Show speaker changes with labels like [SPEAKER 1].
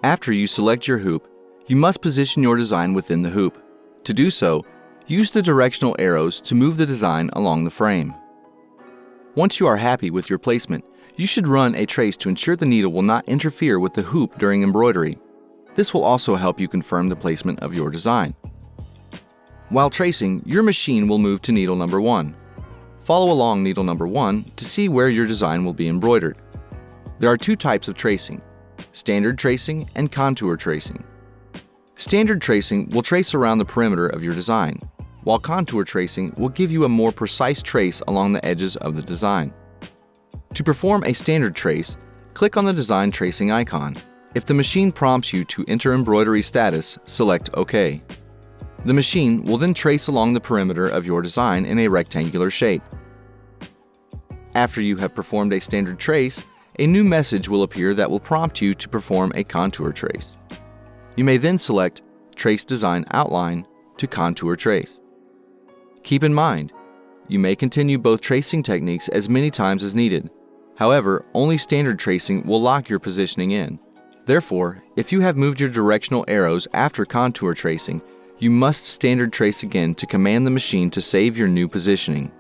[SPEAKER 1] After you select your hoop, you must position your design within the hoop. To do so, use the directional arrows to move the design along the frame. Once you are happy with your placement, you should run a trace to ensure the needle will not interfere with the hoop during embroidery. This will also help you confirm the placement of your design. While tracing, your machine will move to needle number 1. Follow along needle number 1 to see where your design will be embroidered. There are two types of tracing: standard tracing and contour tracing. Standard tracing will trace around the perimeter of your design, while contour tracing will give you a more precise trace along the edges of the design. To perform a standard trace, click on the design tracing icon. If the machine prompts you to enter embroidery status, select OK. The machine will then trace along the perimeter of your design in a rectangular shape. After you have performed a standard trace, a new message will appear that will prompt you to perform a contour trace. You may then select Trace Design Outline to contour trace. Keep in mind, you may continue both tracing techniques as many times as needed. However, only standard tracing will lock your positioning in. Therefore, if you have moved your directional arrows after contour tracing, you must standard trace again to command the machine to save your new positioning.